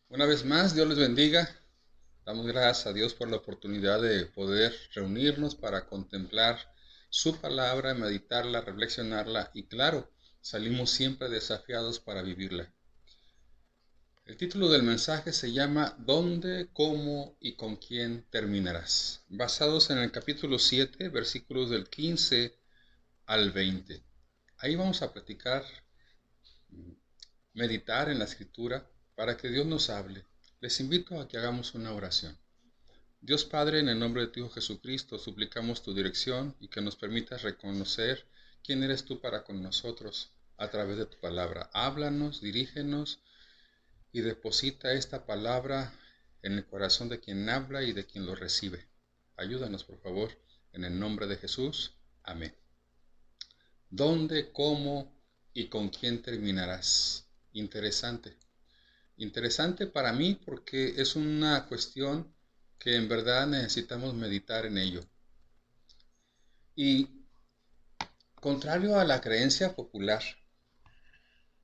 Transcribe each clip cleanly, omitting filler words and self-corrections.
Una vez más, Dios les bendiga. Damos gracias a Dios por la oportunidad de poder reunirnos para contemplar su palabra, meditarla, reflexionarla y claro, salimos siempre desafiados para vivirla. El título del mensaje se llama ¿Dónde, cómo y con quién terminarás? Basados en el capítulo 7, versículos del 15 al 20. Ahí vamos a platicar, meditar en la escritura para que Dios nos hable. Les invito a que hagamos una oración. Dios Padre, en el nombre de tu Hijo Jesucristo, suplicamos tu dirección y que nos permitas reconocer quién eres tú para con nosotros a través de tu palabra. Háblanos, dirígenos y deposita esta palabra en el corazón de quien habla y de quien lo recibe. Ayúdanos, por favor, en el nombre de Jesús. Amén. ¿Dónde, cómo y con quién terminarás? Interesante. Interesante para mí porque es una cuestión que en verdad necesitamos meditar en ello. Y contrario a la creencia popular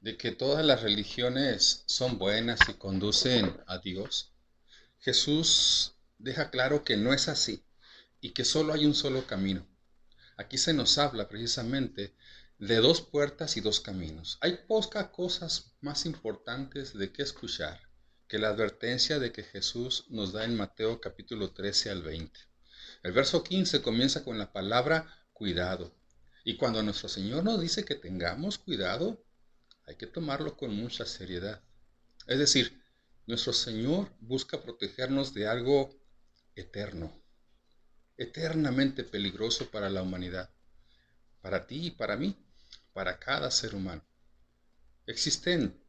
de que todas las religiones son buenas y conducen a Dios, Jesús deja claro que no es así y que solo hay un solo camino. Aquí se nos habla precisamente de dos puertas y dos caminos. Hay pocas cosas más importantes de qué escuchar que la advertencia de que Jesús nos da en Mateo capítulo 13 al 20. El verso 15 comienza con la palabra cuidado. Y cuando nuestro Señor nos dice que tengamos cuidado, hay que tomarlo con mucha seriedad. Es decir, nuestro Señor busca protegernos de algo eterno, eternamente peligroso para la humanidad, para ti y para mí, para cada ser humano. Existen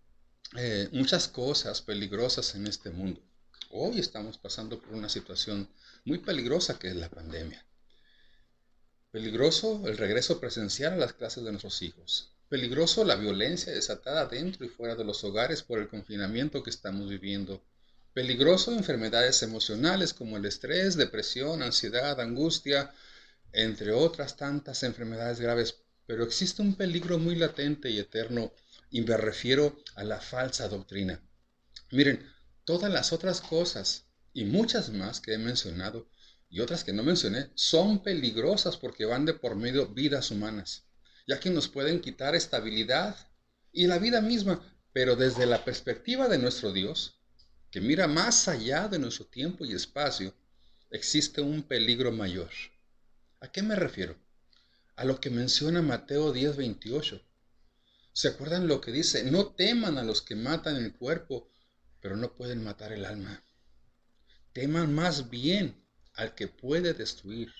muchas cosas peligrosas en este mundo. Hoy estamos pasando por una situación muy peligrosa que es la pandemia. Peligroso el regreso presencial a las clases de nuestros hijos. Peligroso la violencia desatada dentro y fuera de los hogares por el confinamiento que estamos viviendo. Peligroso enfermedades emocionales como el estrés, depresión, ansiedad, angustia, entre otras tantas enfermedades graves. Pero existe un peligro muy latente y eterno y me refiero a la falsa doctrina. Miren, todas las otras cosas y muchas más que he mencionado y otras que no mencioné son peligrosas porque van de por medio vidas humanas, ya que nos pueden quitar estabilidad y la vida misma, pero desde la perspectiva de nuestro Dios, que mira más allá de nuestro tiempo y espacio, existe un peligro mayor. ¿A qué me refiero? A lo que menciona Mateo 10:28. ¿Se acuerdan lo que dice? No teman a los que matan el cuerpo, pero no pueden matar el alma. Teman más bien al que puede destruir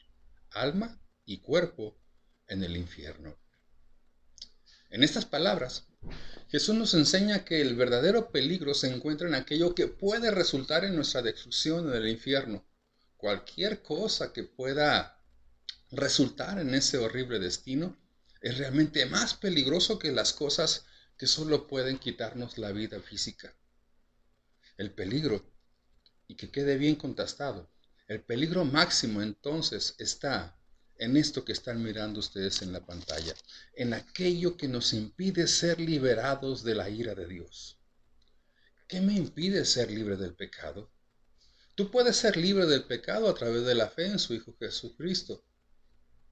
alma y cuerpo en el infierno. En estas palabras, Jesús nos enseña que el verdadero peligro se encuentra en aquello que puede resultar en nuestra destrucción en el infierno. Cualquier cosa que pueda resultar en ese horrible destino es realmente más peligroso que las cosas que solo pueden quitarnos la vida física. El peligro, y que quede bien contrastado, el peligro máximo entonces está en esto que están mirando ustedes en la pantalla, en aquello que nos impide ser liberados de la ira de Dios. ¿Qué me impide ser libre del pecado? Tú puedes ser libre del pecado a través de la fe en su Hijo Jesucristo.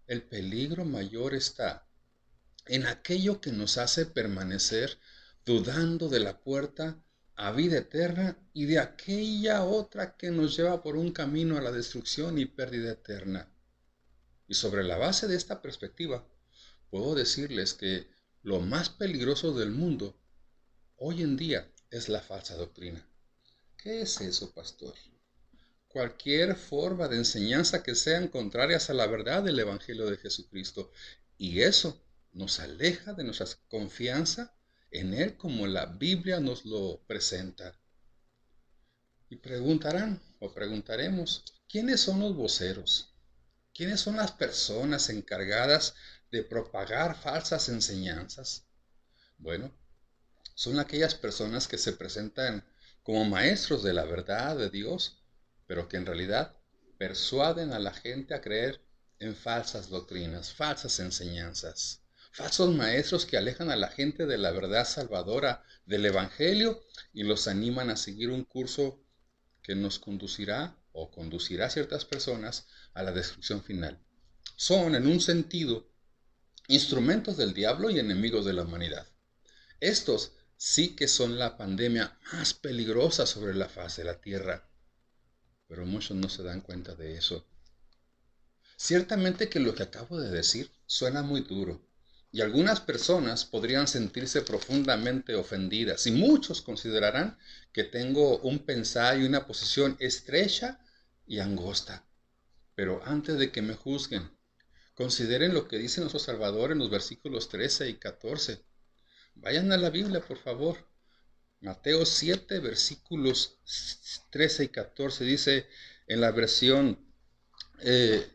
El peligro mayor está en aquello que nos hace permanecer dudando de la puerta a vida eterna y de aquella otra que nos lleva por un camino a la destrucción y pérdida eterna. Y sobre la base de esta perspectiva, puedo decirles que lo más peligroso del mundo hoy en día es la falsa doctrina. ¿Qué es eso, pastor? Cualquier forma de enseñanza que sean contrarias a la verdad del Evangelio de Jesucristo. Y eso nos aleja de nuestra confianza en Él como la Biblia nos lo presenta. Y preguntarán o preguntaremos, ¿quiénes son los voceros? ¿Quiénes son las personas encargadas de propagar falsas enseñanzas? Bueno, son aquellas personas que se presentan como maestros de la verdad de Dios, pero que en realidad persuaden a la gente a creer en falsas doctrinas, falsas enseñanzas. falsos maestros que alejan a la gente de la verdad salvadora del Evangelio y los animan a seguir un curso que nos conducirá o conducirá a ciertas personas a la destrucción final. Son, en un sentido, instrumentos del diablo y enemigos de la humanidad. Estos sí que son la pandemia más peligrosa sobre la faz de la tierra, pero muchos no se dan cuenta de eso. Ciertamente que lo que acabo de decir suena muy duro, y algunas personas podrían sentirse profundamente ofendidas, y muchos considerarán que tengo un pensar y una posición estrecha y angosta. Pero antes de que me juzguen, consideren lo que dice nuestro Salvador en los versículos 13 y 14. Vayan a la Biblia, por favor. Mateo 7, versículos 13 y 14 dice en la versión, eh,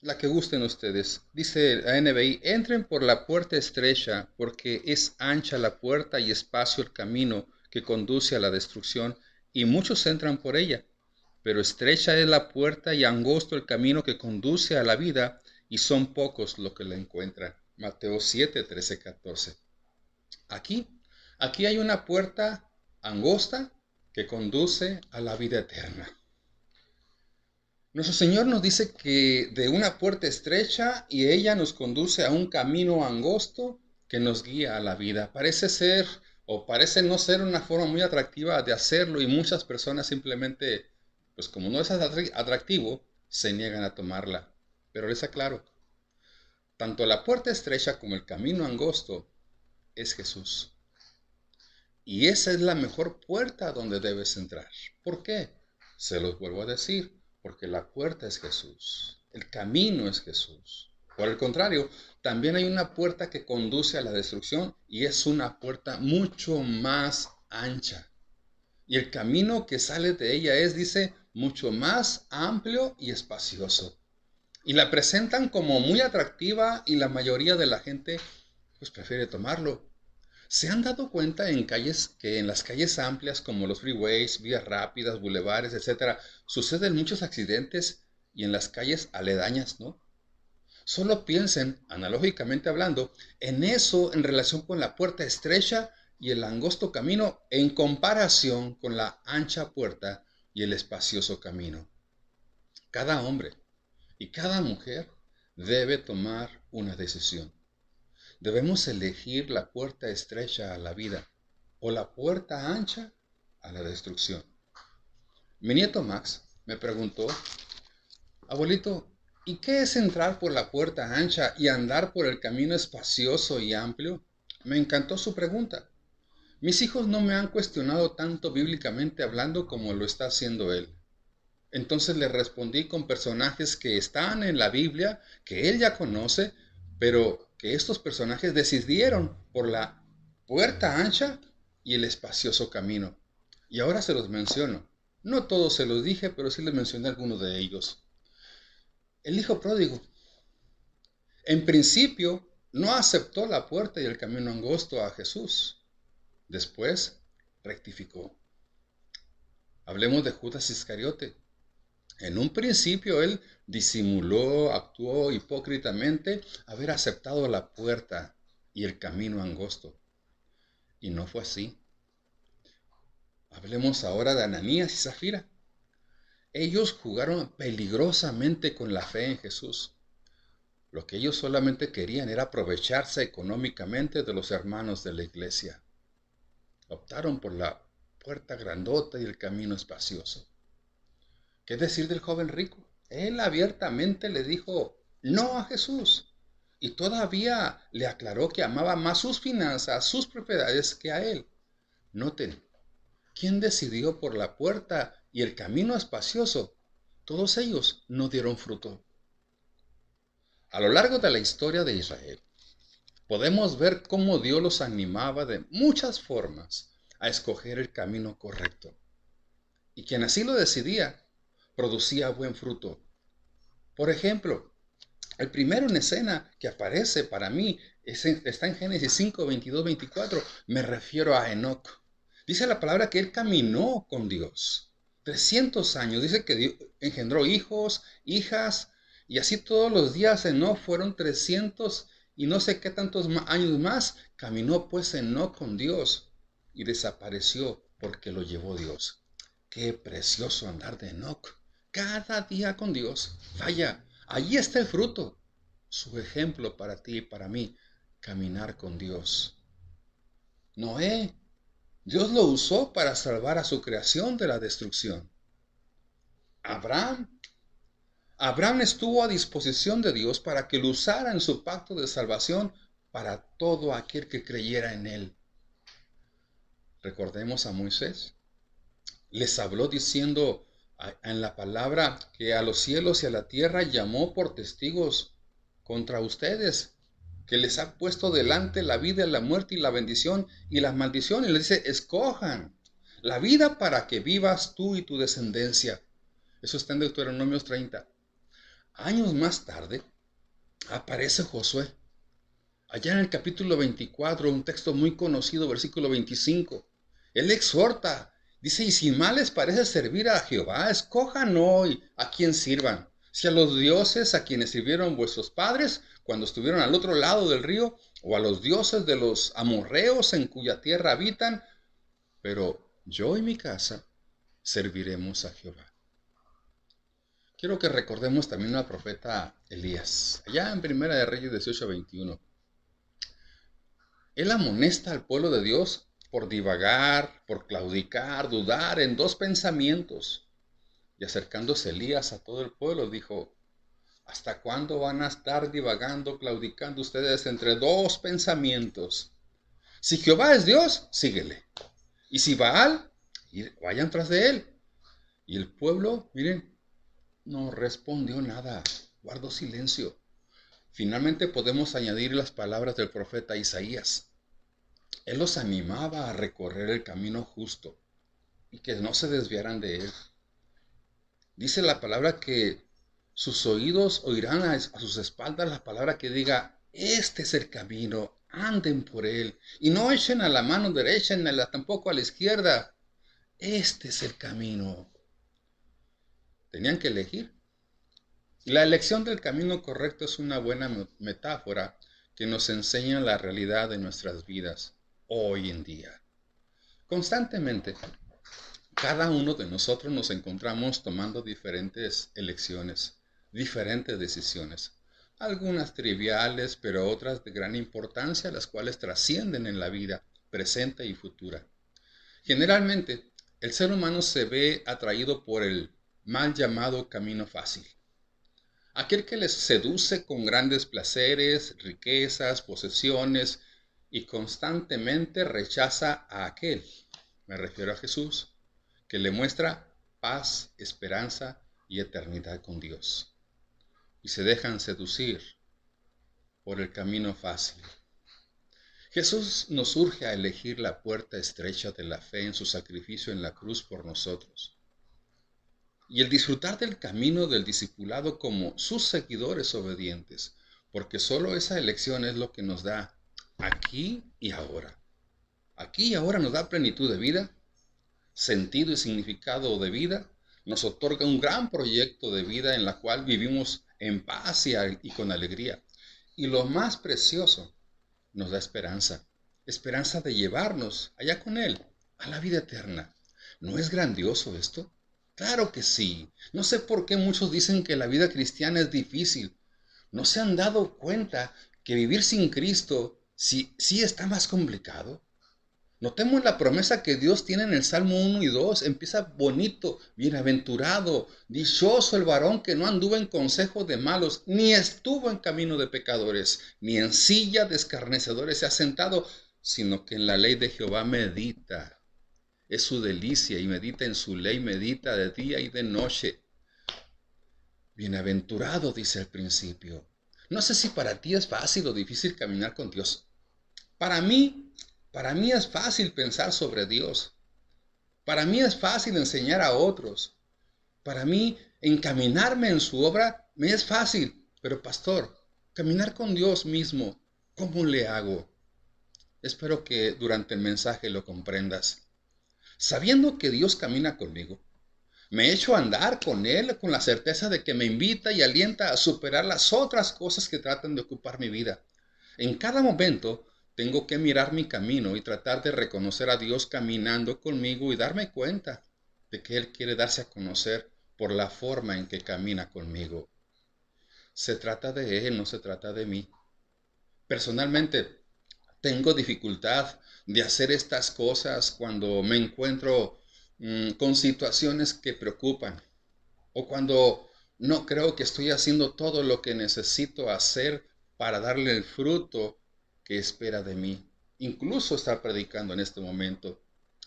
la que gusten ustedes, dice la NBI, entren por la puerta estrecha, porque es ancha la puerta y espacio el camino que conduce a la destrucción, y muchos entran por ella. Pero estrecha es la puerta y angosto el camino que conduce a la vida, y son pocos los que la encuentran. Mateo 7, 13, 14. Aquí, aquí hay una puerta angosta que conduce a la vida eterna. Nuestro Señor nos dice que de una puerta estrecha y ella nos conduce a un camino angosto que nos guía a la vida. Parece ser o parece no ser una forma muy atractiva de hacerlo y muchas personas simplemente, pues como no es atractivo, se niegan a tomarla. Pero les aclaro, tanto la puerta estrecha como el camino angosto es Jesús. Y esa es la mejor puerta donde debes entrar. ¿Por qué? Se los vuelvo a decir, porque la puerta es Jesús, el camino es Jesús. Por el contrario, también hay una puerta que conduce a la destrucción y es una puerta mucho más ancha. Y el camino que sale de ella es, dice, mucho más amplio y espacioso. Y la presentan como muy atractiva y la mayoría de la gente pues prefiere tomarlo. ¿Se han dado cuenta en calles que en las calles amplias como los freeways, vías rápidas, bulevares, etcétera, suceden muchos accidentes y en las calles aledañas, ¿no? Solo piensen, analógicamente hablando, en eso en relación con la puerta estrecha y el angosto camino en comparación con la ancha puerta y el espacioso camino. Cada hombre y cada mujer debe tomar una decisión. Debemos elegir la puerta estrecha a la vida o la puerta ancha a la destrucción. Mi nieto Max me preguntó, abuelito, ¿y qué es entrar por la puerta ancha y andar por el camino espacioso y amplio? Me encantó su pregunta. Mis hijos no me han cuestionado tanto bíblicamente hablando como lo está haciendo él. Entonces le respondí con personajes que están en la Biblia, que él ya conoce, pero que estos personajes decidieron por la puerta ancha y el espacioso camino. Y ahora se los menciono. No todos se los dije, pero sí les mencioné algunos de ellos. El hijo pródigo, en principio, no aceptó la puerta y el camino angosto a Jesús. Después, rectificó. Hablemos de Judas Iscariote. En un principio él disimuló, actuó hipócritamente haber aceptado la puerta y el camino angosto. Y no fue así. Hablemos ahora de Ananías y Zafira. Ellos jugaron peligrosamente con la fe en Jesús. Lo que ellos solamente querían era aprovecharse económicamente de los hermanos de la iglesia. Optaron por la puerta grandota y el camino espacioso. ¿Qué decir del joven rico? Él abiertamente le dijo no a Jesús y todavía le aclaró que amaba más sus finanzas, sus propiedades que a él. Noten, ¿quién decidió por la puerta y el camino espacioso? Todos ellos no dieron fruto. A lo largo de la historia de Israel, podemos ver cómo Dios los animaba de muchas formas a escoger el camino correcto. Y quien así lo decidía, producía buen fruto. Por ejemplo, el primero en escena que aparece para mí está en Génesis 5, 22, 24. Me refiero a Enoc. Dice la palabra que él caminó con Dios. 300 años. Dice que Dios engendró hijos, hijas, Y así todos los días Enoc fueron 300 y no sé qué tantos años más. Caminó pues Enoc con Dios y desapareció porque lo llevó Dios. Qué precioso andar de Enoc. Cada día con Dios. Vaya, allí está el fruto. Su ejemplo para ti y para mí. Caminar con Dios. Noé, Dios lo usó para salvar a su creación de la destrucción. Abraham, Abraham estuvo a disposición de Dios para que lo usara en su pacto de salvación para todo aquel que creyera en él. Recordemos a Moisés. Les habló diciendo en la palabra que a los cielos y a la tierra llamó por testigos contra ustedes, que les ha puesto delante la vida, la muerte y la bendición y la maldición. Y les dice, escojan la vida para que vivas tú y tu descendencia. Eso está en Deuteronomios 30. Años más tarde aparece Josué. Allá en el capítulo 24, un texto muy conocido, versículo 25. Él exhorta, dice, y si mal les parece servir a Jehová, escojan hoy a quien sirvan. Si a los dioses a quienes sirvieron vuestros padres cuando estuvieron al otro lado del río, o a los dioses de los amorreos en cuya tierra habitan, pero yo y mi casa serviremos a Jehová. Quiero que recordemos también al profeta Elías, allá en Primera de Reyes 18:21. Él amonesta al pueblo de Dios por divagar, por claudicar, dudar en dos pensamientos. Y acercándose Elías a todo el pueblo, dijo, ¿hasta cuándo van a estar divagando, claudicando ustedes entre dos pensamientos? Si Jehová es Dios, síguele. Y si Baal, vayan tras de él. Y el pueblo, miren, no respondió nada, guardó silencio. Finalmente podemos añadir las palabras del profeta Isaías. Él los animaba a recorrer el camino justo y que no se desviaran de él. Dice la palabra que sus oídos oirán a sus espaldas la palabra que diga, este es el camino, anden por él, y no echen a la mano derecha ni tampoco a la izquierda. Este es el camino. Tenían que elegir. La elección del camino correcto es una buena metáfora que nos enseña la realidad de nuestras vidas hoy en día. Constantemente, cada uno de nosotros nos encontramos tomando diferentes elecciones, diferentes decisiones, algunas triviales, pero otras de gran importancia, las cuales trascienden en la vida presente y futura. Generalmente, el ser humano se ve atraído por el mal llamado camino fácil. Aquel que les seduce con grandes placeres, riquezas, posesiones y constantemente rechaza a aquel, me refiero a Jesús, que le muestra paz, esperanza y eternidad con Dios. Y se dejan seducir por el camino fácil. Jesús nos urge a elegir la puerta estrecha de la fe en su sacrificio en la cruz por nosotros. Y el disfrutar del camino del discipulado como sus seguidores obedientes, porque solo esa elección es lo que nos da aquí y ahora. Aquí y ahora nos da plenitud de vida, sentido y significado de vida, nos otorga un gran proyecto de vida en la cual vivimos en paz y con alegría. Y lo más precioso, nos da esperanza, esperanza de llevarnos allá con Él, a la vida eterna. ¿No es grandioso esto? Claro que sí. No sé por qué muchos dicen que la vida cristiana es difícil. ¿No se han dado cuenta que vivir sin Cristo sí está más complicado? Notemos la promesa que Dios tiene en el Salmo 1 y 2. Empieza bonito, bienaventurado, dichoso el varón que no anduvo en consejo de malos, ni estuvo en camino de pecadores, ni en silla de escarnecedores se ha sentado, sino que en la ley de Jehová medita. Es su delicia y medita en su ley, medita de día y de noche. Bienaventurado, dice al principio. No sé si para ti es fácil o difícil caminar con Dios. Para mí es fácil pensar sobre Dios. Para mí es fácil enseñar a otros. Para mí encaminarme en su obra me es fácil. Pero pastor, caminar con Dios mismo, ¿cómo le hago? Espero que durante el mensaje lo comprendas. Sabiendo que Dios camina conmigo, Me echo a andar con Él con la certeza de que me invita y alienta a superar las otras cosas que tratan de ocupar mi vida. En cada momento tengo que mirar mi camino y tratar de reconocer a Dios caminando conmigo y darme cuenta de que Él quiere darse a conocer por la forma en que camina conmigo. Se trata de Él, no se trata de mí. Personalmente, tengo dificultad de hacer estas cosas cuando me encuentro con situaciones que preocupan o cuando no creo que estoy haciendo todo lo que necesito hacer para darle el fruto que espera de mí. Incluso estar predicando en este momento.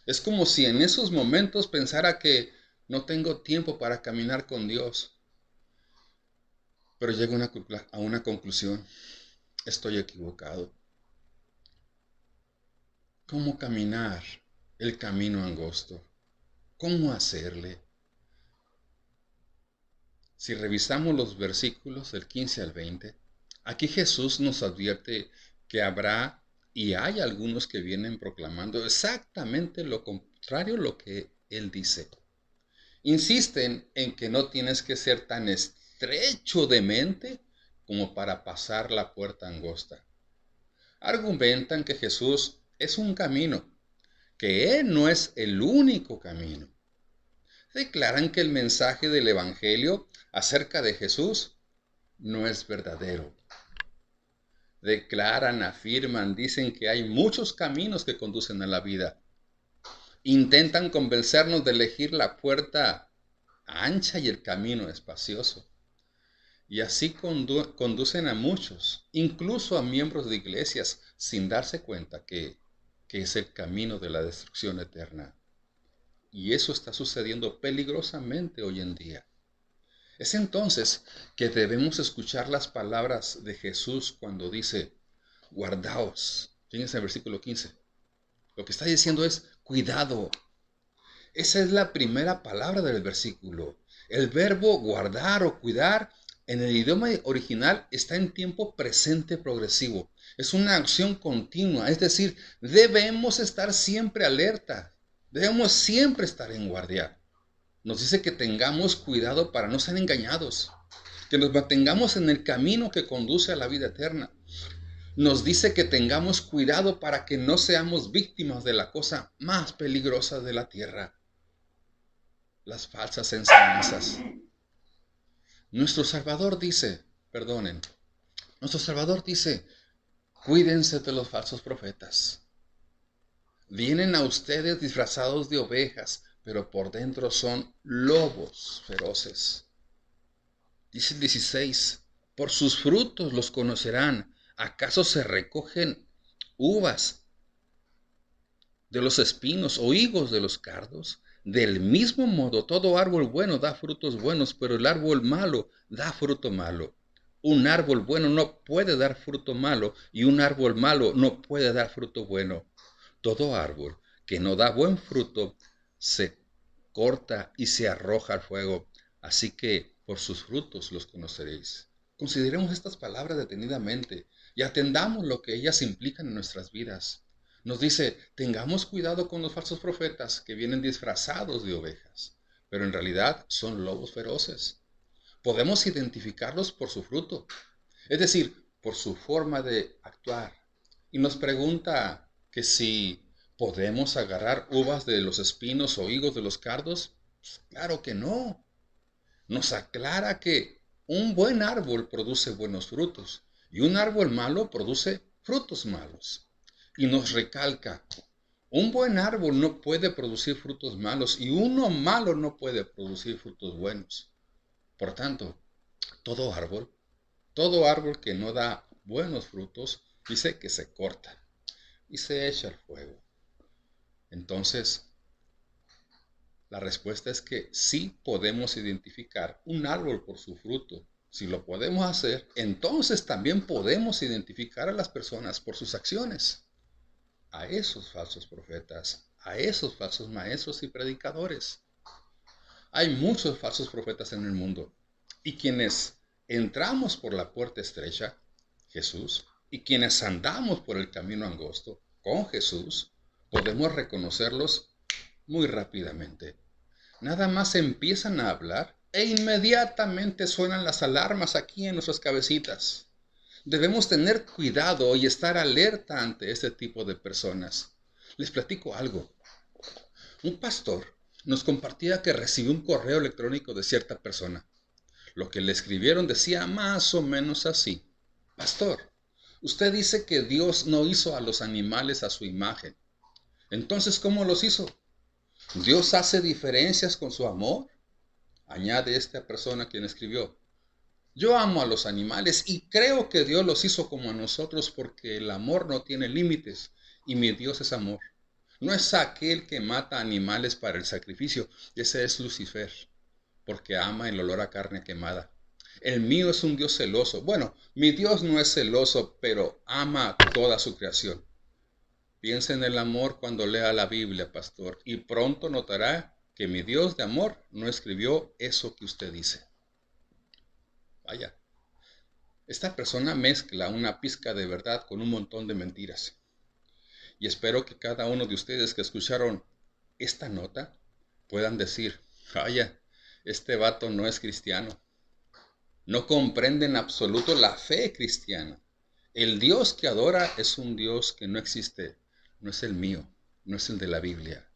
Es como si en esos momentos pensara que no tengo tiempo para caminar con Dios. Pero llego a una conclusión. Estoy equivocado. ¿Cómo caminar el camino angosto? ¿Cómo hacerle? Si revisamos los versículos del 15 al 20, aquí Jesús nos advierte que habrá y hay algunos que vienen proclamando exactamente lo contrario a lo que Él dice. Insisten en que no tienes que ser tan estrecho de mente como para pasar la puerta angosta. Argumentan que Jesús es un camino, que Él no es el único camino. Declaran que el mensaje del Evangelio acerca de Jesús no es verdadero. Declaran, afirman, dicen que hay muchos caminos que conducen a la vida. Intentan convencernos de elegir la puerta ancha y el camino espacioso. Y así conducen a muchos, incluso a miembros de iglesias, sin darse cuenta que es el camino de la destrucción eterna. Y eso está sucediendo peligrosamente hoy en día. Es entonces que debemos escuchar las palabras de Jesús cuando dice, guardaos. Fíjense en el versículo 15. Lo que está diciendo es, cuidado. Esa es la primera palabra del versículo. El verbo guardar o cuidar en el idioma original está en tiempo presente progresivo. Es una acción continua, es decir, debemos estar siempre alerta. Debemos siempre estar en guardia. Nos dice que tengamos cuidado para no ser engañados, que nos mantengamos en el camino que conduce a la vida eterna. Nos dice que tengamos cuidado para que no seamos víctimas de la cosa más peligrosa de la tierra, las falsas enseñanzas. Nuestro Salvador dice, perdonen, nuestro Salvador dice, cuídense de los falsos profetas. Vienen a ustedes disfrazados de ovejas, pero por dentro son lobos feroces. Dice el 16, por sus frutos los conocerán. ¿Acaso se recogen uvas de los espinos o higos de los cardos? Del mismo modo, todo árbol bueno da frutos buenos, pero el árbol malo da fruto malo. Un árbol bueno no puede dar fruto malo y un árbol malo no puede dar fruto bueno. Todo árbol que no da buen fruto se corta y se arroja al fuego. Así que por sus frutos los conoceréis. Consideremos estas palabras detenidamente y atendamos lo que ellas implican en nuestras vidas. Nos dice, tengamos cuidado con los falsos profetas que vienen disfrazados de ovejas, pero en realidad son lobos feroces. Podemos identificarlos por su fruto, es decir, por su forma de actuar. Y nos pregunta que si podemos agarrar uvas de los espinos o higos de los cardos. Pues claro que no. Nos aclara que un buen árbol produce buenos frutos y un árbol malo produce frutos malos. Y nos recalca, un buen árbol no puede producir frutos malos y uno malo no puede producir frutos buenos. Por tanto, todo árbol que no da buenos frutos, dice que se corta y se echa al fuego. Entonces, la respuesta es que sí podemos identificar un árbol por su fruto. Si lo podemos hacer, entonces también podemos identificar a las personas por sus acciones. A esos falsos profetas, a esos falsos maestros y predicadores. Hay muchos falsos profetas en el mundo. Y quienes entramos por la puerta estrecha, Jesús, y quienes andamos por el camino angosto, con Jesús, podemos reconocerlos muy rápidamente. Nada más empiezan a hablar e inmediatamente suenan las alarmas aquí en nuestras cabecitas. Debemos tener cuidado y estar alerta ante este tipo de personas. Les platico algo. Un pastor nos compartía que recibió un correo electrónico de cierta persona. Lo que le escribieron decía más o menos así: Pastor, usted dice que Dios no hizo a los animales a su imagen. Entonces, ¿cómo los hizo? ¿Dios hace diferencias con su amor? Añade esta persona quien escribió: Yo amo a los animales y creo que Dios los hizo como a nosotros porque el amor no tiene límites y mi Dios es amor. No es aquel que mata animales para el sacrificio, ese es Lucifer, porque ama el olor a carne quemada. El mío es un Dios celoso. Bueno, mi Dios no es celoso, pero ama toda su creación. Piensa en el amor cuando lea la Biblia, pastor, y pronto notará que mi Dios de amor no escribió eso que usted dice. Vaya, esta persona mezcla una pizca de verdad con un montón de mentiras. Y espero que cada uno de ustedes que escucharon esta nota puedan decir: vaya, este vato no es cristiano. No comprende en absoluto la fe cristiana. El Dios que adora es un Dios que no existe. No es el mío, no es el de la Biblia.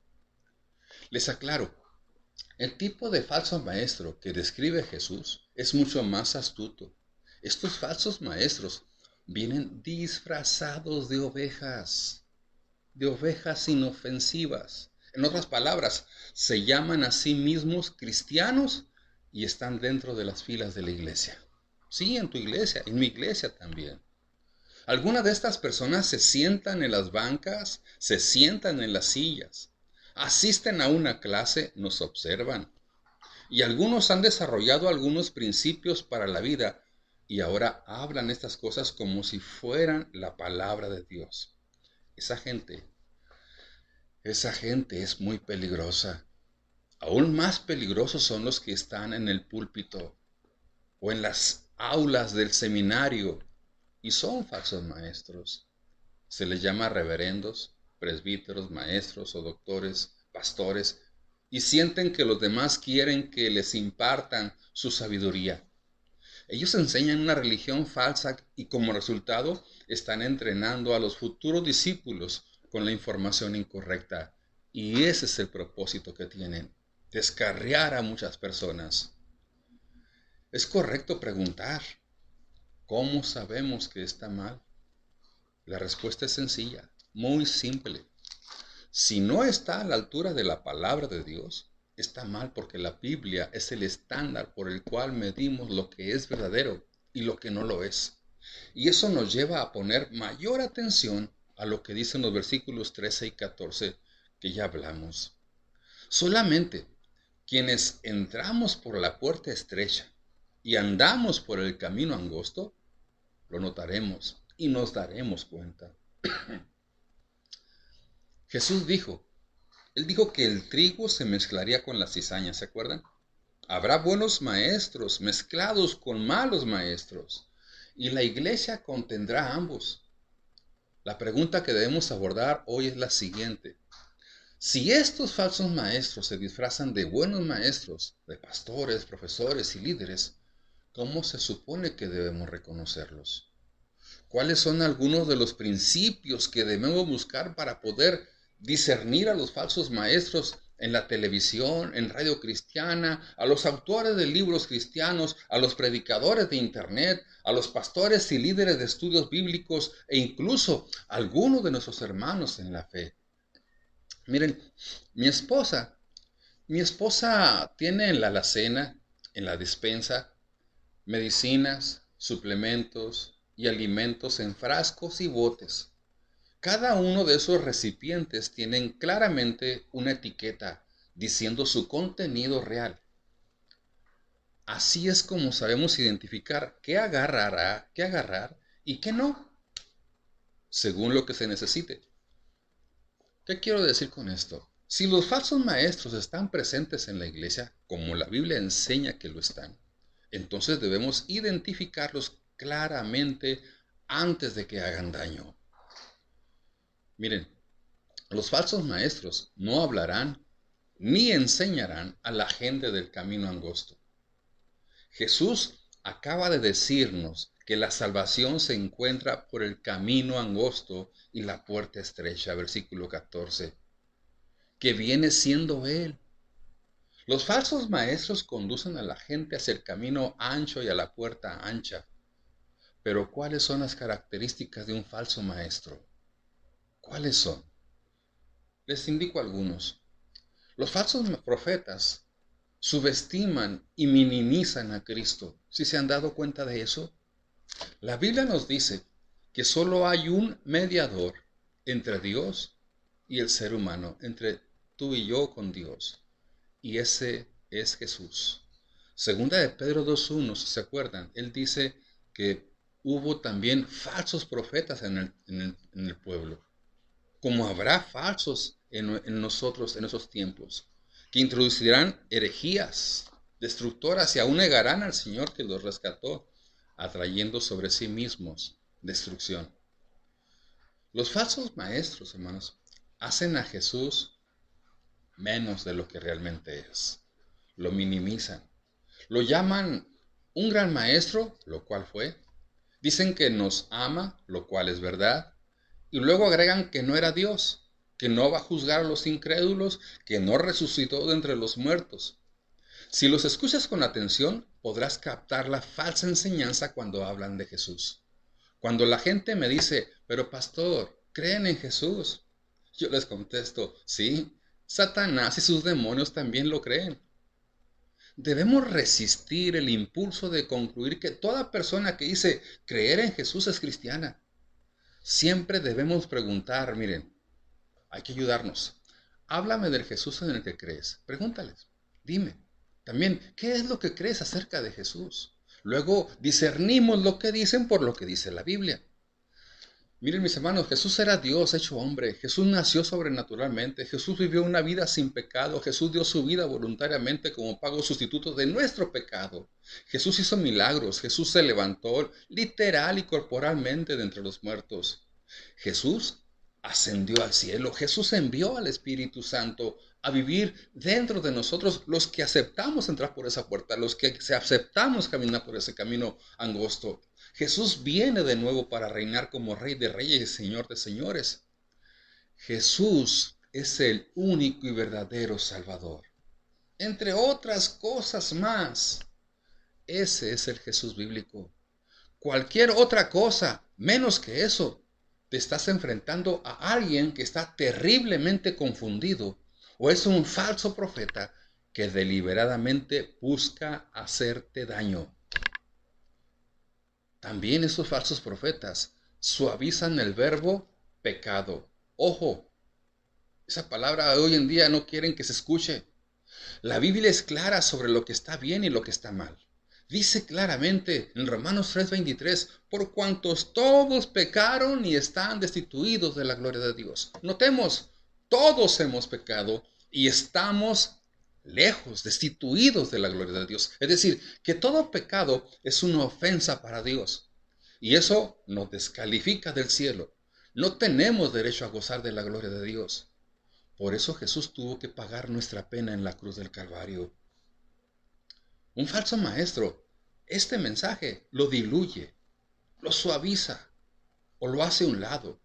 Les aclaro, el tipo de falso maestro que describe Jesús es mucho más astuto. Estos falsos maestros vienen disfrazados de ovejas inofensivas. En otras palabras, se llaman a sí mismos cristianos y están dentro de las filas de la iglesia. Sí, en tu iglesia, en mi iglesia también. Algunas de estas personas se sientan en las bancas, se sientan en las sillas, asisten a una clase, nos observan. Y algunos han desarrollado algunos principios para la vida y ahora hablan estas cosas como si fueran la palabra de Dios. Esa gente, esa gente es muy peligrosa. Aún más peligrosos son los que están en el púlpito o en las aulas del seminario y son falsos maestros. Se les llama reverendos, presbíteros, maestros o doctores, pastores, y sienten que los demás quieren que les impartan su sabiduría. Ellos enseñan una religión falsa y como resultado están entrenando a los futuros discípulos con la información incorrecta. Y ese es el propósito que tienen: descarriar a muchas personas. Es correcto preguntar: ¿cómo sabemos que está mal? La respuesta es sencilla, muy simple. Si no está a la altura de la palabra de Dios, está mal porque la Biblia es el estándar por el cual medimos lo que es verdadero y lo que no lo es. Y eso nos lleva a poner mayor atención a lo que dicen los versículos 13 y 14 que ya hablamos. Solamente quienes entramos por la puerta estrecha y andamos por el camino angosto, lo notaremos y nos daremos cuenta. Jesús dijo, Él dijo que el trigo se mezclaría con la cizaña, ¿se acuerdan? Habrá buenos maestros mezclados con malos maestros, y la iglesia contendrá a ambos. La pregunta que debemos abordar hoy es la siguiente. Si estos falsos maestros se disfrazan de buenos maestros, de pastores, profesores y líderes, ¿cómo se supone que debemos reconocerlos? ¿Cuáles son algunos de los principios que debemos buscar para poder discernir a los falsos maestros en la televisión, en radio cristiana, a los autores de libros cristianos, a los predicadores de internet, a los pastores y líderes de estudios bíblicos e incluso a algunos de nuestros hermanos en la fe? Miren, mi esposa, mi esposa tiene en la alacena, en la despensa, medicinas, suplementos y alimentos en frascos y botes. Cada uno de esos recipientes tienen claramente una etiqueta diciendo su contenido real. Así es como sabemos identificar qué agarrar y qué no, según lo que se necesite. ¿Qué quiero decir con esto? Si los falsos maestros están presentes en la iglesia, como la Biblia enseña que lo están, entonces debemos identificarlos claramente antes de que hagan daño. Miren, los falsos maestros no hablarán ni enseñarán a la gente del camino angosto. Jesús acaba de decirnos que la salvación se encuentra por el camino angosto y la puerta estrecha, versículo 14, que viene siendo Él. Los falsos maestros conducen a la gente hacia el camino ancho y a la puerta ancha. Pero ¿cuáles son las características de un falso maestro? ¿Cuáles son? Les indico algunos. Los falsos profetas subestiman y minimizan a Cristo. ¿Sí se han dado cuenta de eso? La Biblia nos dice que solo hay un mediador entre Dios y el ser humano, entre tú y yo con Dios, y ese es Jesús. Segunda de Pedro 2:1, si se acuerdan, él dice que hubo también falsos profetas en el pueblo, como habrá falsos en nosotros en esos tiempos, que introducirán herejías destructoras y aún negarán al Señor que los rescató, atrayendo sobre sí mismos destrucción. Los falsos maestros, hermanos, hacen a Jesús menos de lo que realmente es. Lo minimizan. Lo llaman un gran maestro, lo cual fue. Dicen que nos ama, lo cual es verdad. Y luego agregan que no era Dios, que no va a juzgar a los incrédulos, que no resucitó de entre los muertos. Si los escuchas con atención, podrás captar la falsa enseñanza cuando hablan de Jesús. Cuando la gente me dice, pero pastor, ¿creen en Jesús? Yo les contesto, sí, Satanás y sus demonios también lo creen. Debemos resistir el impulso de concluir que toda persona que dice creer en Jesús es cristiana. Siempre debemos preguntar, miren, hay que ayudarnos. Háblame del Jesús en el que crees. Pregúntales, dime. También, ¿qué es lo que crees acerca de Jesús? Luego discernimos lo que dicen por lo que dice la Biblia. Miren mis hermanos, Jesús era Dios hecho hombre, Jesús nació sobrenaturalmente, Jesús vivió una vida sin pecado, Jesús dio su vida voluntariamente como pago sustituto de nuestro pecado. Jesús hizo milagros, Jesús se levantó literal y corporalmente de entre los muertos. Jesús ascendió al cielo, Jesús envió al Espíritu Santo a vivir dentro de nosotros los que aceptamos entrar por esa puerta, los que aceptamos caminar por ese camino angosto. Jesús viene de nuevo para reinar como Rey de Reyes y Señor de Señores. Jesús es el único y verdadero Salvador. Entre otras cosas más, ese es el Jesús bíblico. Cualquier otra cosa, menos que eso, te estás enfrentando a alguien que está terriblemente confundido o es un falso profeta que deliberadamente busca hacerte daño. También esos falsos profetas suavizan el verbo pecado. Ojo, esa palabra hoy en día no quieren que se escuche. La Biblia es clara sobre lo que está bien y lo que está mal. Dice claramente en Romanos 3:23, por cuantos todos pecaron y están destituidos de la gloria de Dios. Notemos, todos hemos pecado y estamos lejos, destituidos de la gloria de Dios. Es decir, que todo pecado es una ofensa para Dios. Y eso nos descalifica del cielo. No tenemos derecho a gozar de la gloria de Dios. Por eso Jesús tuvo que pagar nuestra pena en la cruz del Calvario. Un falso maestro, este mensaje lo diluye, lo suaviza o lo hace a un lado.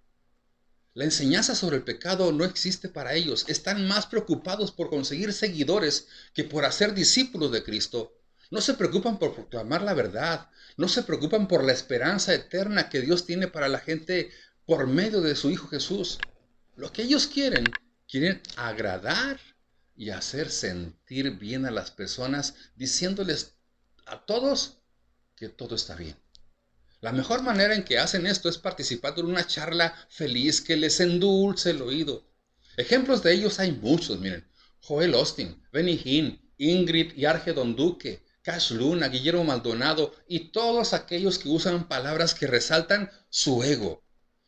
La enseñanza sobre el pecado no existe para ellos. Están más preocupados por conseguir seguidores que por hacer discípulos de Cristo. No se preocupan por proclamar la verdad. No se preocupan por la esperanza eterna que Dios tiene para la gente por medio de su Hijo Jesús. Lo que ellos quieren agradar y hacer sentir bien a las personas, diciéndoles a todos que todo está bien. La mejor manera en que hacen esto es participando en una charla feliz que les endulce el oído. Ejemplos de ellos hay muchos, miren. Joel Austin, Benny Hinn, Ingrid y Argedon Duque, Cash Luna, Guillermo Maldonado y todos aquellos que usan palabras que resaltan su ego.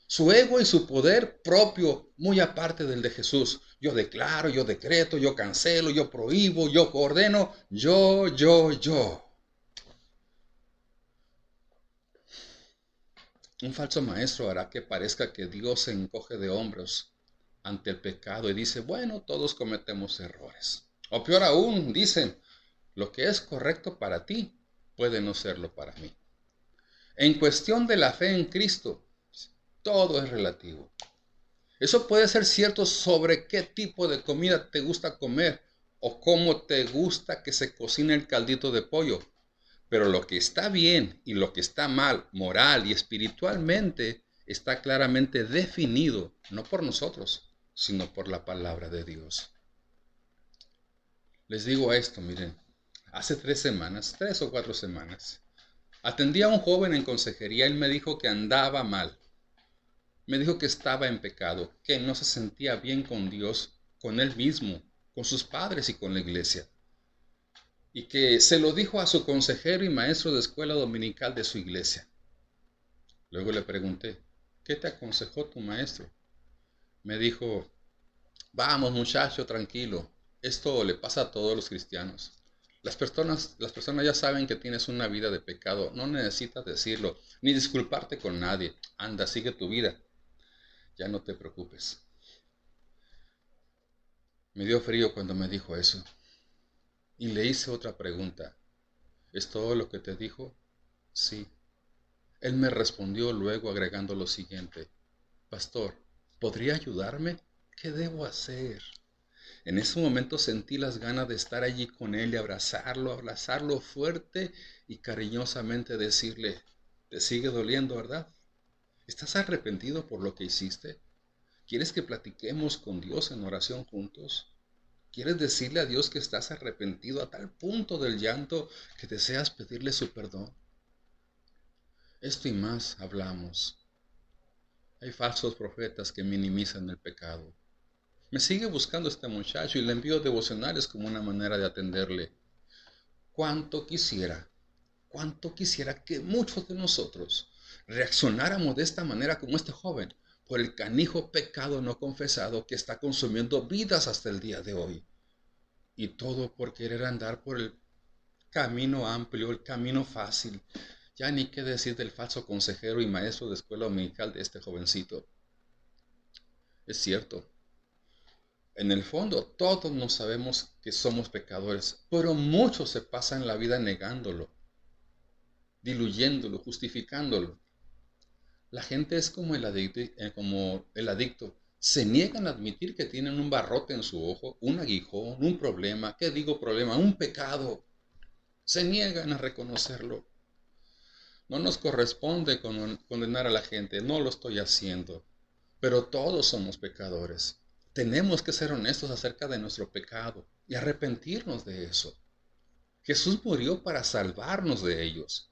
Su ego y su poder propio, muy aparte del de Jesús. Yo declaro, yo decreto, yo cancelo, yo prohíbo, yo ordeno, yo. Un falso maestro hará que parezca que Dios se encoge de hombros ante el pecado y dice, bueno, todos cometemos errores. O peor aún, dicen, lo que es correcto para ti puede no serlo para mí. En cuestión de la fe en Cristo, todo es relativo. Eso puede ser cierto sobre qué tipo de comida te gusta comer o cómo te gusta que se cocine el caldito de pollo. Pero lo que está bien y lo que está mal, moral y espiritualmente, está claramente definido, no por nosotros, sino por la palabra de Dios. Les digo esto, miren, hace 3 semanas, 3 o 4 semanas, atendí a un joven en consejería y él me dijo que andaba mal. Me dijo que estaba en pecado, que no se sentía bien con Dios, con él mismo, con sus padres y con la iglesia. Y que se lo dijo a su consejero y maestro de escuela dominical de su iglesia. Luego le pregunté, ¿qué te aconsejó tu maestro? Me dijo, vamos muchacho, tranquilo, esto le pasa a todos los cristianos. Las personas ya saben que tienes una vida de pecado, no necesitas decirlo, ni disculparte con nadie. Anda, sigue tu vida, ya no te preocupes. Me dio frío cuando me dijo eso. Y le hice otra pregunta. ¿Es todo lo que te dijo? Sí. Él me respondió luego agregando lo siguiente. Pastor, ¿podría ayudarme? ¿Qué debo hacer? En ese momento sentí las ganas de estar allí con él y abrazarlo fuerte y cariñosamente decirle, ¿te sigue doliendo, verdad? ¿Estás arrepentido por lo que hiciste? ¿Quieres que platiquemos con Dios en oración juntos? ¿Quieres decirle a Dios que estás arrepentido a tal punto del llanto que deseas pedirle su perdón? Esto y más hablamos. Hay falsos profetas que minimizan el pecado. Me sigue buscando este muchacho y le envío devocionales como una manera de atenderle. Cuánto quisiera que muchos de nosotros reaccionáramos de esta manera como este joven por el canijo pecado no confesado que está consumiendo vidas hasta el día de hoy. Y todo por querer andar por el camino amplio, el camino fácil. Ya ni qué decir del falso consejero y maestro de escuela dominical de este jovencito. Es cierto, en el fondo todos nos sabemos que somos pecadores, pero muchos se pasan la vida negándolo, diluyéndolo, justificándolo. La gente es como el adicto. Se niegan a admitir que tienen un barrote en su ojo, un aguijón, un problema. ¿Qué digo problema? Un pecado. Se niegan a reconocerlo. No nos corresponde condenar a la gente, no lo estoy haciendo. Pero todos somos pecadores. Tenemos que ser honestos acerca de nuestro pecado y arrepentirnos de eso. Jesús murió para salvarnos de ellos,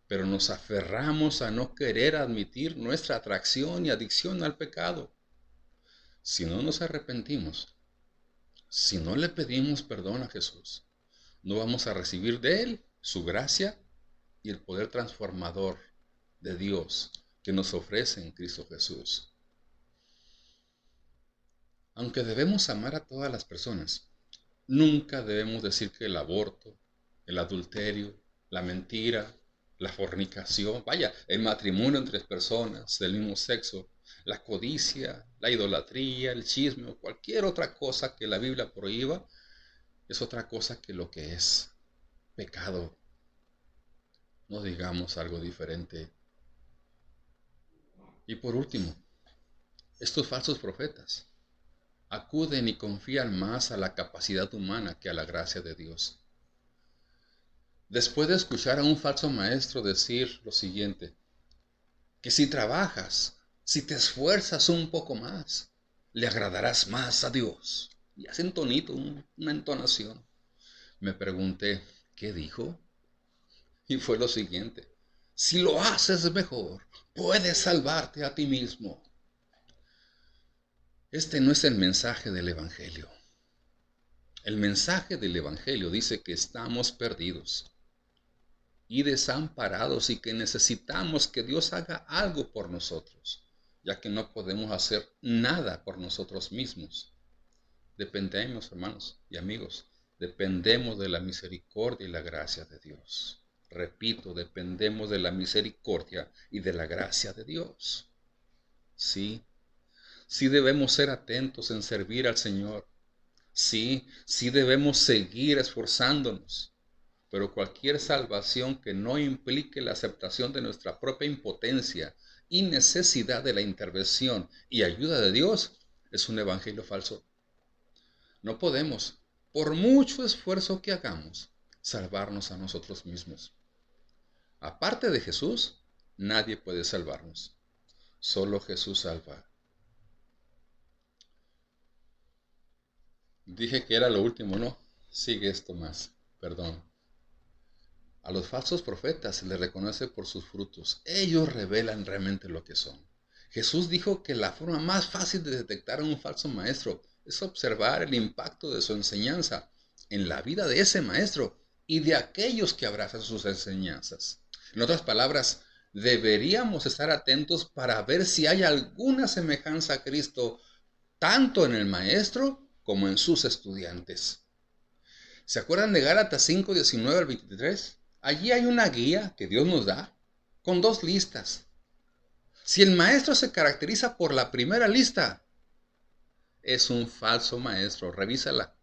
pero nos aferramos a no querer admitir nuestra atracción y adicción al pecado. Si no nos arrepentimos, si no le pedimos perdón a Jesús, no vamos a recibir de Él su gracia y el poder transformador de Dios que nos ofrece en Cristo Jesús. Aunque debemos amar a todas las personas, nunca debemos decir que el aborto, el adulterio, la mentira, la fornicación, vaya, el matrimonio entre personas del mismo sexo, la codicia, la idolatría, el chisme o cualquier otra cosa que la Biblia prohíba, es otra cosa que lo que es pecado. No digamos algo diferente. Y por último, estos falsos profetas acuden y confían más a la capacidad humana que a la gracia de Dios. Después de escuchar a un falso maestro decir lo siguiente, que si trabajas, si te esfuerzas un poco más, le agradarás más a Dios. Y hace un tonito, una entonación. Me pregunté, ¿qué dijo? Y fue lo siguiente, si lo haces mejor, puedes salvarte a ti mismo. Este no es el mensaje del Evangelio. El mensaje del Evangelio dice que estamos perdidos y desamparados y que necesitamos que Dios haga algo por nosotros, ya que no podemos hacer nada por nosotros mismos. Dependemos, hermanos y amigos, dependemos de la misericordia y la gracia de Dios. Repito, dependemos de la misericordia y de la gracia de Dios. Sí, Sí debemos ser atentos en servir al Señor. Sí, sí debemos seguir esforzándonos. Pero cualquier salvación que no implique la aceptación de nuestra propia impotencia y necesidad de la intervención y ayuda de Dios es un evangelio falso. No podemos, por mucho esfuerzo que hagamos, salvarnos a nosotros mismos. Aparte de Jesús, nadie puede salvarnos. Solo Jesús salva. Dije que era lo último, ¿no? Sigue esto más. Perdón. A los falsos profetas se les reconoce por sus frutos. Ellos revelan realmente lo que son. Jesús dijo que la forma más fácil de detectar a un falso maestro es observar el impacto de su enseñanza en la vida de ese maestro y de aquellos que abrazan sus enseñanzas. En otras palabras, deberíamos estar atentos para ver si hay alguna semejanza a Cristo, tanto en el maestro como en sus estudiantes. ¿Se acuerdan de Gálatas 5, 19 al 23? Allí hay una guía que Dios nos da con dos listas. Si el maestro se caracteriza por la primera lista, es un falso maestro, revísala.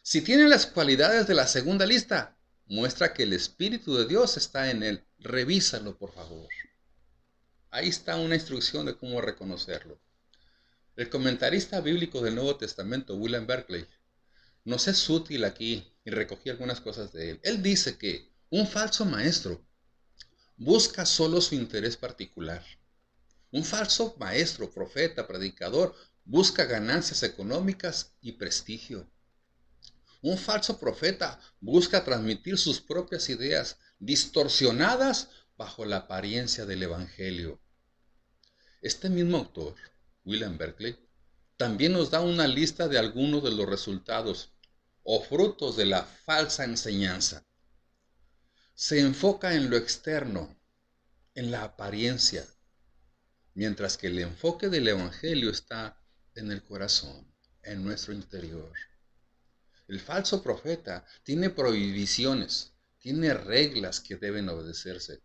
Si tiene las cualidades de la segunda lista, muestra que el Espíritu de Dios está en él. Revísalo, por favor. Ahí está una instrucción de cómo reconocerlo. El comentarista bíblico del Nuevo Testamento, William Barclay, nos es útil aquí y recogí algunas cosas de él. Él dice que un falso maestro busca solo su interés particular. Un falso maestro, profeta, predicador, busca ganancias económicas y prestigio. Un falso profeta busca transmitir sus propias ideas distorsionadas bajo la apariencia del Evangelio. Este mismo autor, William Barclay, también nos da una lista de algunos de los resultados o frutos de la falsa enseñanza. Se enfoca en lo externo, en la apariencia, mientras que el enfoque del Evangelio está en el corazón, en nuestro interior. El falso profeta tiene prohibiciones, tiene reglas que deben obedecerse,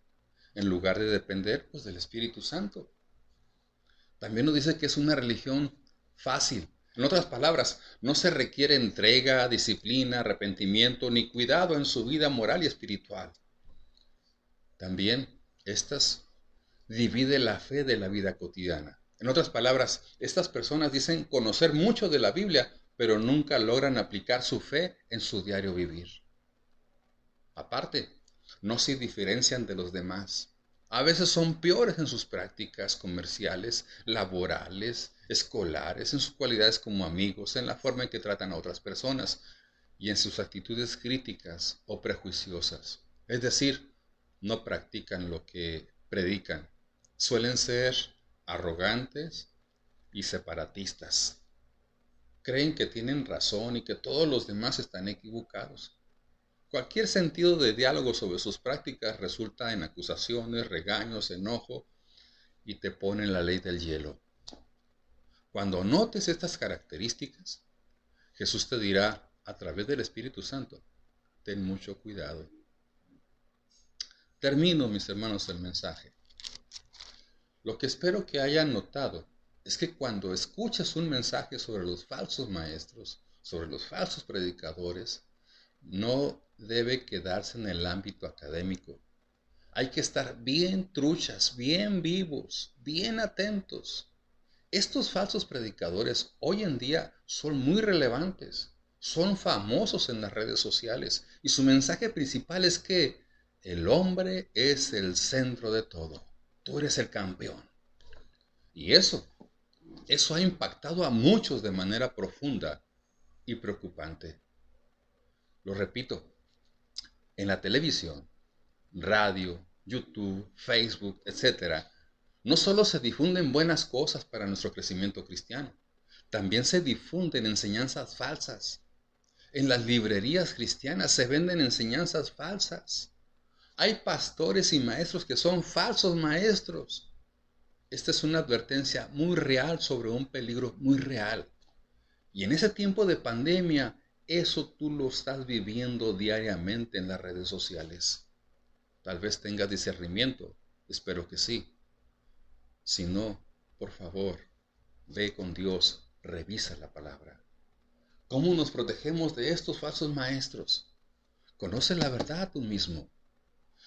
en lugar de depender pues, del Espíritu Santo. También nos dice que es una religión fácil. En otras palabras, no se requiere entrega, disciplina, arrepentimiento ni cuidado en su vida moral y espiritual. También estas divide la fe de la vida cotidiana. En otras palabras, estas personas dicen conocer mucho de la Biblia, pero nunca logran aplicar su fe en su diario vivir. Aparte, no se diferencian de los demás. A veces son peores en sus prácticas comerciales, laborales, escolares, en sus cualidades como amigos, en la forma en que tratan a otras personas y en sus actitudes críticas o prejuiciosas. Es decir, no practican lo que predican. Suelen ser arrogantes y separatistas. Creen que tienen razón y que todos los demás están equivocados. Cualquier sentido de diálogo sobre sus prácticas resulta en acusaciones, regaños, enojo y te pone en la ley del hielo. Cuando notes estas características, Jesús te dirá a través del Espíritu Santo, ten mucho cuidado. Termino, mis hermanos, el mensaje. Lo que espero que hayan notado es que cuando escuchas un mensaje sobre los falsos maestros, sobre los falsos predicadores, no debe quedarse en el ámbito académico. Hay que estar bien truchas, bien vivos, bien atentos. Estos falsos predicadores hoy en día son muy relevantes, son famosos en las redes sociales y su mensaje principal es que el hombre es el centro de todo. Tú eres el campeón. Y eso ha impactado a muchos de manera profunda y preocupante. Lo repito, en la televisión, radio, YouTube, Facebook, etcétera, no solo se difunden buenas cosas para nuestro crecimiento cristiano, también se difunden enseñanzas falsas. En las librerías cristianas se venden enseñanzas falsas. Hay pastores y maestros que son falsos maestros. Esta es una advertencia muy real sobre un peligro muy real. Y en ese tiempo de pandemia, eso tú lo estás viviendo diariamente en las redes sociales. Tal vez tengas discernimiento, espero que sí. Si no, por favor, Ve con Dios, revisa la palabra. ¿Cómo nos protegemos de estos falsos maestros? Conoce la verdad tú mismo.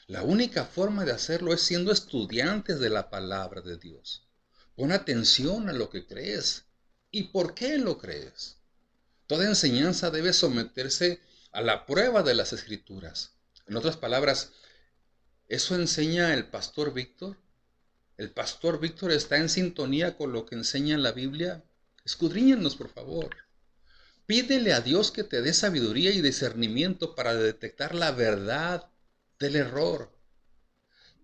La única forma de hacerlo es siendo estudiantes de la palabra de Dios. Pon atención a lo que crees y por qué lo crees. Toda enseñanza debe someterse a la prueba de las Escrituras. En otras palabras, ¿eso enseña el pastor Víctor? ¿El pastor Víctor está en sintonía con lo que enseña la Biblia? Escudriñanos, por favor. Pídele a Dios que te dé sabiduría y discernimiento para detectar la verdad del error.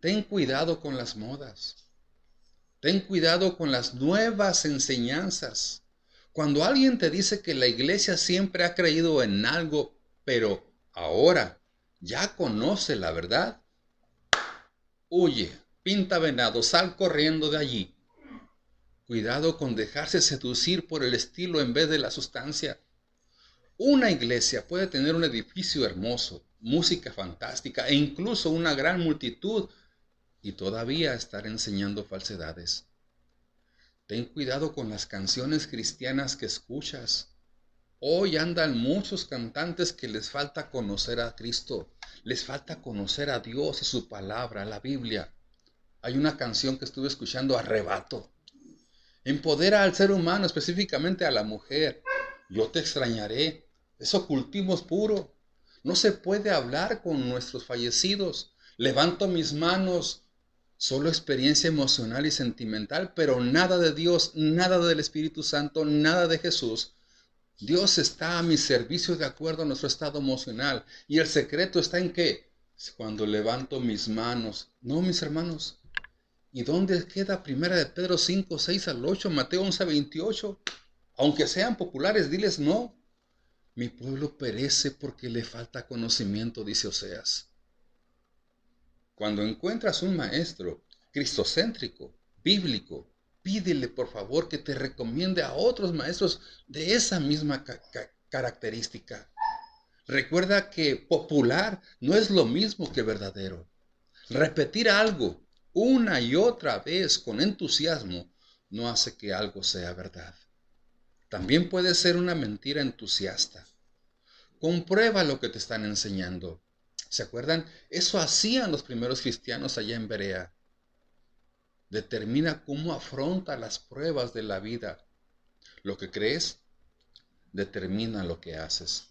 Ten cuidado con las modas. Ten cuidado con las nuevas enseñanzas. Cuando alguien te dice que la iglesia siempre ha creído en algo, pero ahora ya conoce la verdad, huye, pinta venado, sal corriendo de allí. Cuidado con dejarse seducir por el estilo en vez de la sustancia. Una iglesia puede tener un edificio hermoso, música fantástica e incluso una gran multitud y todavía estar enseñando falsedades. Ten cuidado con las canciones cristianas que escuchas. Hoy andan muchos cantantes que les falta conocer a Cristo, les falta conocer a Dios y su palabra, la Biblia. Hay una canción que estuve escuchando, Arrebato. Empodera al ser humano, específicamente a la mujer. Yo te extrañaré. Es ocultismo puro. No se puede hablar con nuestros fallecidos. Levanto mis manos. Solo experiencia emocional y sentimental, pero nada de Dios, nada del Espíritu Santo, nada de Jesús. Dios está a mi servicio de acuerdo a nuestro estado emocional. Y el secreto está en que cuando levanto mis manos, no, mis hermanos. ¿Y dónde queda Primera de Pedro 5, 6 al 8, Mateo 11, 28? Aunque sean populares, diles no. Mi pueblo perece porque le falta conocimiento, dice Oseas. Cuando encuentras un maestro cristocéntrico, bíblico, pídele por favor que te recomiende a otros maestros de esa misma característica. Recuerda que popular no es lo mismo que verdadero. Repetir algo una y otra vez con entusiasmo no hace que algo sea verdad. También puede ser una mentira entusiasta. Comprueba lo que te están enseñando. ¿Se acuerdan? Eso hacían los primeros cristianos allá en Berea. Determina cómo afronta las pruebas de la vida. Lo que crees determina lo que haces.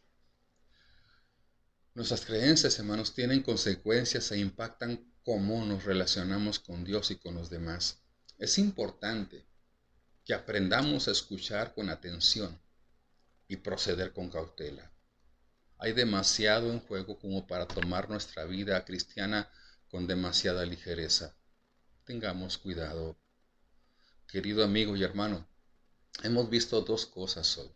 Nuestras creencias, hermanos, tienen consecuencias e impactan cómo nos relacionamos con Dios y con los demás. Es importante que aprendamos a escuchar con atención y proceder con cautela. Hay demasiado en juego como para tomar nuestra vida cristiana con demasiada ligereza. Tengamos cuidado. Querido amigo y hermano, hemos visto dos cosas hoy.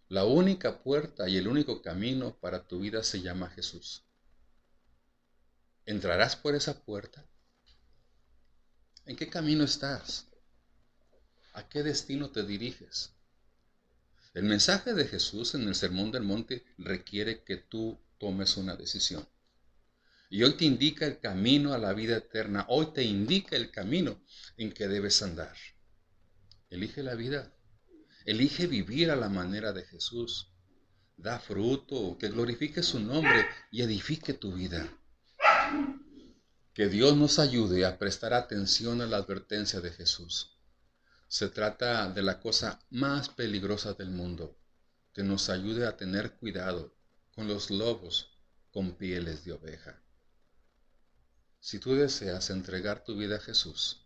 La única puerta y el único camino para tu vida se llama Jesús. ¿Entrarás por esa puerta? ¿En qué camino estás? ¿A qué destino te diriges? El mensaje de Jesús en el Sermón del Monte requiere que tú tomes una decisión. Y hoy te indica el camino a la vida eterna. Hoy te indica el camino en que debes andar. Elige la vida. Elige vivir a la manera de Jesús. Da fruto, que glorifique su nombre y edifique tu vida. Que Dios nos ayude a prestar atención a la advertencia de Jesús. Se trata de la cosa más peligrosa del mundo, que nos ayude a tener cuidado con los lobos con pieles de oveja. Si tú deseas entregar tu vida a Jesús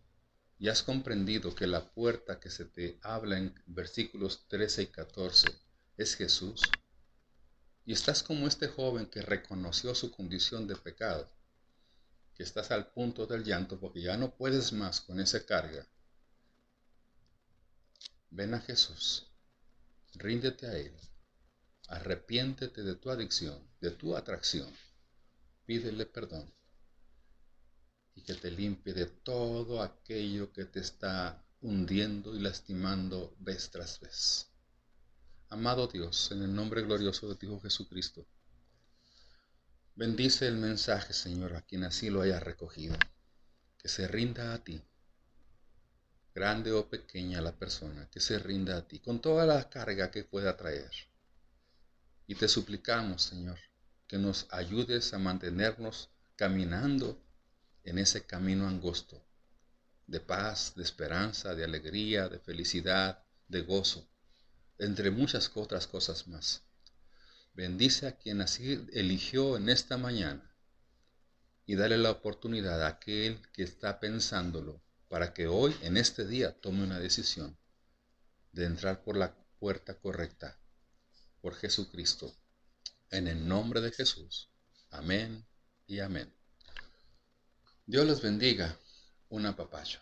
y has comprendido que la puerta que se te habla en versículos 13 y 14 es Jesús, y estás como este joven que reconoció su condición de pecado, que estás al punto del llanto porque ya no puedes más con esa carga, ven a Jesús, ríndete a Él, arrepiéntete de tu adicción, de tu atracción, pídele perdón y que te limpie de todo aquello que te está hundiendo y lastimando vez tras vez. Amado Dios, en el nombre glorioso de tu Hijo Jesucristo, bendice el mensaje, Señor, a quien así lo haya recogido, que se rinda a ti, grande o pequeña la persona que se rinda a ti, con toda la carga que pueda traer. Y te suplicamos, Señor, que nos ayudes a mantenernos caminando en ese camino angosto de paz, de esperanza, de alegría, de felicidad, de gozo, entre muchas otras cosas más. Bendice a quien así eligió en esta mañana y dale la oportunidad a aquel que está pensándolo para que hoy, en este día, tome una decisión de entrar por la puerta correcta, por Jesucristo. En el nombre de Jesús. Amén y amén. Dios los bendiga. Un apapacho.